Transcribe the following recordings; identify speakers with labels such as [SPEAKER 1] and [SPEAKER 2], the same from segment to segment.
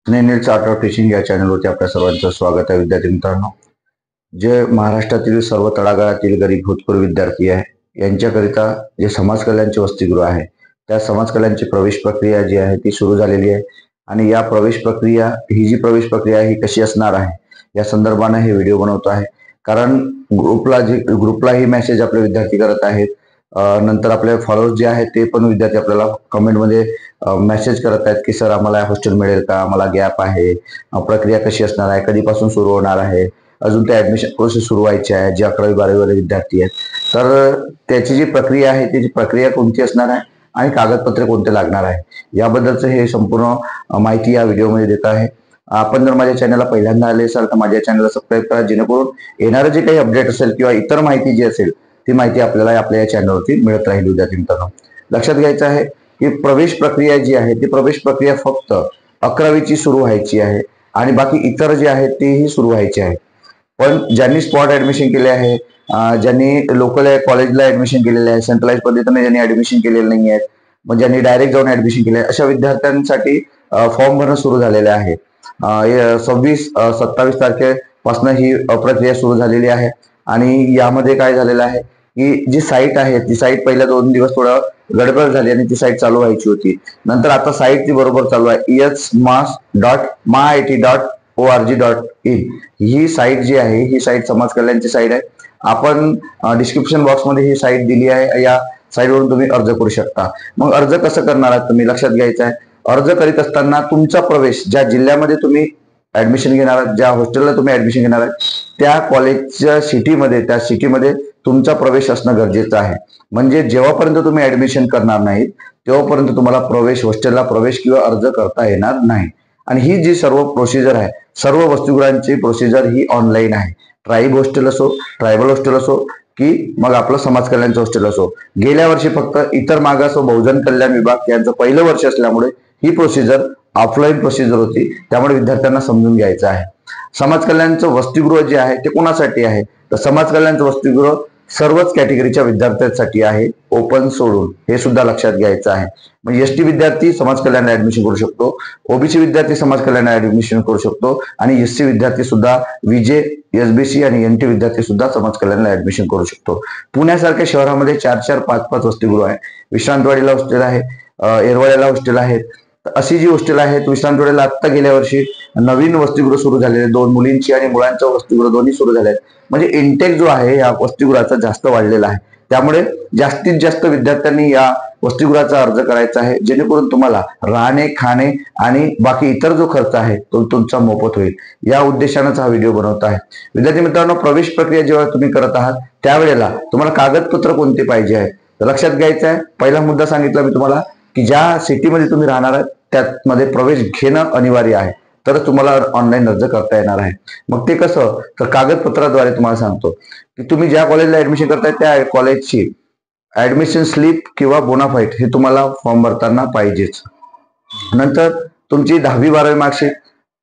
[SPEAKER 1] स्नेहनील charter fishing या चॅनलवरती आपल्या सर्वांचं स्वागत आहे. विद्यार्थी मित्रांनो, जे महाराष्ट्रातील सर्व तळागाळातील गरीब भूतपूर्व विद्यार्थी आहे यांच्याकरिता जे समाज कल्याणचे वसतिगृह आहे त्या समाज कल्याणची प्रवेश प्रक्रिया जी आहे ती सुरू झालेली आहे. आणि या प्रवेश प्रक्रिया ही जी प्रवेश प्रक्रिया ही कशी असणार आहे या संदर्भाने हे व्हिडिओ बनवतो आहे. कारण ग्रुपलाही मेसेज आपले विद्यार्थी करत आहेत. नंतर आपले फॉलोअर्स जे आहेत ते पण विद्यार्थी आपल्याला कमेंटमध्ये मेसेज करत आहेत की सर आम्हाला हॉस्टेल मिळेल का, आम्हाला गॅप आहे, प्रक्रिया कशी असणार आहे, कधीपासून सुरू होणार आहे, अजून ते ऍडमिशन प्रोसेस सुरू व्हायची आहे जे 11वी-12वी वाले विद्यार्थी आहेत. तर त्याची जी प्रक्रिया आहे त्याची प्रक्रिया कोणती असणार आहे आणि कागदपत्रे कोणते लागणार आहे याबद्दलचं हे संपूर्ण माहिती या व्हिडिओमध्ये देत आहे. आपण जर माझ्या चॅनलला पहिल्यांदा आले असाल तर माझ्या चॅनलला सबस्क्राईब करा, जेणेकरून येणारं जे काही अपडेट असेल किंवा इतर माहिती जी असेल ती माहिती आपल्याला आपल्या या चॅनलवरती मिळत राहील. विद्यार्थी मित्रांनो, लक्षात घ्यायचं आहे की प्रवेश प्रक्रिया जी आहे ती प्रवेश प्रक्रिया फक्त 11वीची सुरू व्हायची आहे आणि बाकी इतर जे आहेत तेही सुरू व्हायचे आहे. पण ज्यांनी स्पॉट ऍडमिशन केले आहे, ज्यांनी लोकल कॉलेजला ऍडमिशन केलेले आहे, सेंट्रलाइज पद्धतीने ज्यांनी ऍडमिशन केलेले नाही आहेत, मग ज्यांनी डायरेक्ट जाऊन ऍडमिशन केले आहे अशा विद्यार्थ्यांसाठी फॉर्म भरणं सुरू झालेले आहे. 26-27 तारखेपासून ही प्रक्रिया सुरू झालेली आहे. आणि यामध्ये काय झालेलं आहे की जी साईट आहे ती साईट पहिल्या 2 दिवस थोडं गडबड झाली आणि ती साईट चालू व्हायची होती. नंतर आता साईट ती बरोबर चालू आहे. esmas.maaiti.org.in ही साईट जी आहे ही साईट समाज कल्याणची साईट आहे. आपण डिस्क्रिप्शन बॉक्समध्ये ही साईट दिली आहे. या साईटवरून तुम्ही अर्ज करू शकता. मग अर्ज कसं करणार आहात तुम्ही लक्षात घ्यायचं आहे. अर्ज करीत असताना तुमचा प्रवेश ज्या जिल्ह्यामध्ये तुम्ही ऍडमिशन घेणार आहात, ज्या हॉस्टेलला तुम्ही ऍडमिशन घेणार आहात त्या कॉलेजच्या सिटीमध्ये तुमचा प्रवेश असणं गरजेचं आहे. म्हणजे जेव्हापर्यंत तुम्ही ऍडमिशन करणार नाहीत तेव्हापर्यंत तुम्हाला हॉस्टेलला प्रवेश किंवा अर्ज करता येणार नाही. आणि ही जी सर्व प्रोसिजर आहे, सर्व वसतिगृहांची प्रोसिजर ही ऑनलाईन आहे. ट्राईब हॉस्टेल असो, ट्रायबल हॉस्टेल असो की मग आपलं समाज कल्याणचं हॉस्टेल असो. गेल्या वर्षी फक्त इतर मागास व बहुजन कल्याण विभाग यांचं पहिलं वर्ष असल्यामुळे ही प्रोसिजर ऑफलाईन प्रोसिजर होती, त्यामुळे विद्यार्थ्यांना समजून घ्यायचं आहे. समाज कल्याणचं वसतिगृह जे आहे ते कोणासाठी आहे तर समाज कल्याणचं वसतिगृह सर्वच कॅटेगरीच्या विद्यार्थ्यांसाठी आहे, ओपन सोडून, हे सुद्धा लक्षात घ्यायचं आहे. म्हणजे एसटी विद्यार्थी समाज कल्याण ऍडमिशन करू शकतो, ओबीसी विद्यार्थी समाज कल्याण ऍडमिशन करू शकतो आणि एससी विद्यार्थी सुद्धा, विजे, एसबीसी आणि एनटी विद्यार्थी सुद्धा समाज कल्याणला ऍडमिशन करू शकतो. पुण्यासारख्या शहरामध्ये 4-4, 5-5 वसतिगृह आहे. विश्रांतवाडीला हॉस्टेल आहे, येरवड्याला हॉस्टेल आहेत. अशी जी हॉस्टेल आहेत, विश्रांतवाडीला आत्ता गेल्या वर्षी नवीन वसतिगृह सुरू झालेले, 2 मुलींची आणि मुलांचं वसतिगृह दोन्ही सुरू झाले आहेत. म्हणजे इंटेक जो आहे या वसतिगृहाचा जास्त वाढलेला आहे. त्यामुळे जास्तीत जास्त विद्यार्थ्यांनी या वसतिगृहाचा अर्ज करायचा आहे, जेणेकरून तुम्हाला राहणे, खाणे आणि बाकी इतर जो खर्च आहे तो तुमचा मोफत होईल. या उद्देशानेच हा व्हिडिओ बनवत आहे. विद्यार्थी मित्रांनो, प्रवेश प्रक्रिया जेव्हा तुम्ही करत आहात त्यावेळेला तुम्हाला कागदपत्र कोणते पाहिजे आहे तर लक्षात घ्यायचं आहे. पहिला मुद्दा सांगितला मी तुम्हाला की ज्या सिटीमध्ये तुम्ही राहणार आहात त्यामध्ये प्रवेश घेणं अनिवार्य आहे, तर तुम्हाला ऑनलाईन अर्ज करता येणार आहे. मग ते कसं तर कागदपत्राद्वारे तुम्हाला सांगतो की तुम्ही ज्या कॉलेजला ऍडमिशन करताय त्या कॉलेजची ऍडमिशन स्लिप किंवा बोनाफाईट हे तुम्हाला फॉर्म भरताना पाहिजेच. नंतर तुमची 10वी-12वी मार्कशीट,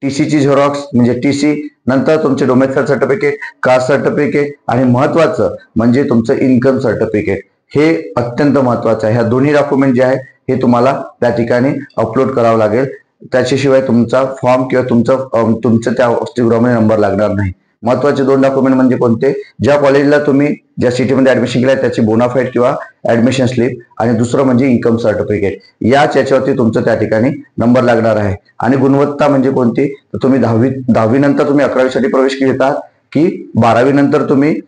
[SPEAKER 1] टीसीची झेरॉक्स म्हणजे टीसी, नंतर तुमचे डोमेस्टिक सर्टिफिकेट, कास्ट सर्टिफिकेट आणि महत्वाचं म्हणजे तुमचं इन्कम सर्टिफिकेट. हे अत्यंत महत्वाचं आहे. ह्या दोन्ही डॉक्युमेंट जे आहे हे तुम्हाला त्या ठिकाणी अपलोड करावं लागेल. त्याच्याशिवाय तुमचा फॉर्म किंवा तुमचं त्या वसतिगृहामध्ये नंबर लागणार नाही. महत्वाचे 2 डॉक्युमेंट म्हणजे कोणते, ज्या कॉलेजला तुम्ही ज्या सिटीमध्ये ऍडमिशन केलं त्याची बोनाफाईड किंवा ऍडमिशन स्लिप, आणि दुसरं म्हणजे इन्कम सर्टिफिकेट. याच्यावरती तुमचं त्या ठिकाणी नंबर लागणार आहे. आणि गुणवत्ता म्हणजे कोणती तर तुम्ही 10वी नंतर तुम्ही 11वी साठी प्रवेश घेतात की 12वी नंतर तुम्ही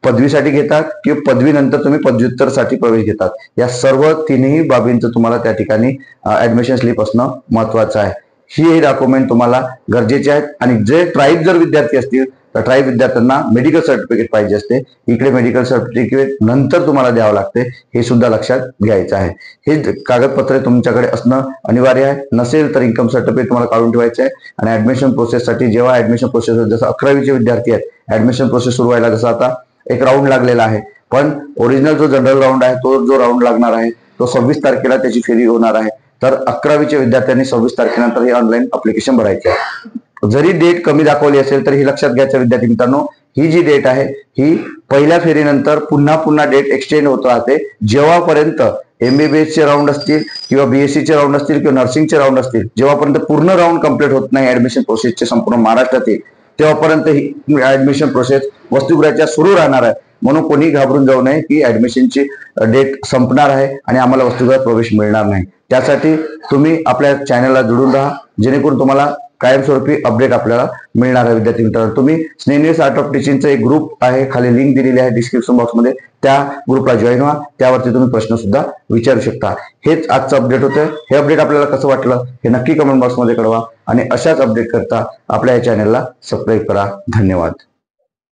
[SPEAKER 1] पदवीसाठी घेतात किंवा पदवीनंतर तुम्ही पदव्युत्तरसाठी प्रवेश घेतात. या सर्व तिन्ही बाबींचं तुम्हाला त्या ठिकाणी ऍडमिशन स्लिप असणं महत्वाचं आहे. ही डॉक्युमेंट तुम्हाला गरजेचे आहेत. आणि जे ट्राईब जर विद्यार्थी असतील तर ट्राईब विद्यार्थ्यांना मेडिकल सर्टिफिकेट पाहिजे असते. इकडे मेडिकल सर्टिफिकेट नंतर तुम्हाला द्यावं लागते, हे सुद्धा लक्षात घ्यायचं आहे. हे कागदपत्रे तुमच्याकडे असणं अनिवार्य आहे. नसेल तर इन्कम सर्टिफिकेट तुम्हाला काढून ठेवायचं आहे. आणि ऍडमिशन प्रोसेससाठी जेव्हा ऍडमिशन प्रोसेस जसं 11वीचे विद्यार्थी आहेत ऍडमिशन प्रोसेस सुरू व्हायला जसं आता एक राऊंड लागलेला आहे, पण ओरिजिनल जो जनरल राऊंड आहे तो जो राऊंड लागणार आहे तो 26 तारखेला त्याची फेरी होणार आहे. तर 11वीच्या विद्यार्थ्यांनी 26 तारखेनंतर हे ऑनलाईन अप्लिकेशन भरायचे आहे. जरी डेट कमी दाखवली असेल तर ही लक्षात घ्यायचं विद्यार्थी मित्रांनो, ही जी डेट आहे ही पहिल्या फेरीनंतर पुन्हा डेट एक्सटेंड होत राहते जेव्हापर्यंत MBBS चे राऊंड असतील किंवा BSc चे राऊंड असतील किंवा नर्सिंगचे राऊंड असतील, जेव्हापर्यंत पूर्ण राऊंड कंप्लीट होत नाही ऍडमिशन प्रोसेसचे संपूर्ण महाराष्ट्रातील, तेव्हापर्यंत ही ऍडमिशन प्रोसेस वसतिगृहाच्या सुरू राहणार आहे. म्हणून कोणी घाबरून जाऊ नये की ऍडमिशनची डेट संपणार आहे आणि आम्हाला वसतिगृहात प्रवेश मिळणार नाही. त्यासाठी तुम्ही आपल्या चॅनलला जोडून राहा, जेणेकरून तुम्हाला कायमस्वरूपी अपडेट आपल्याला मिळणार आहे. विद्यार्थी मित्रांनो, तुम्ही स्नेनियस आर्ट ऑफ टीचिंगचा एक ग्रुप आहे, खाली लिंक दिलेली आहे डिस्क्रिप्शन बॉक्समध्ये, त्या ग्रुपला जॉईन व्हा. त्यावरती तुम्ही प्रश्न सुद्धा विचारू शकता. हेच आजचं अपडेट होतं. हे अपडेट आपल्याला कसं वाटलं हे नक्की कमेंट बॉक्समध्ये कळवा आणि अशाच अपडेट करता आपल्या या चॅनलला सबस्क्राईब करा. धन्यवाद.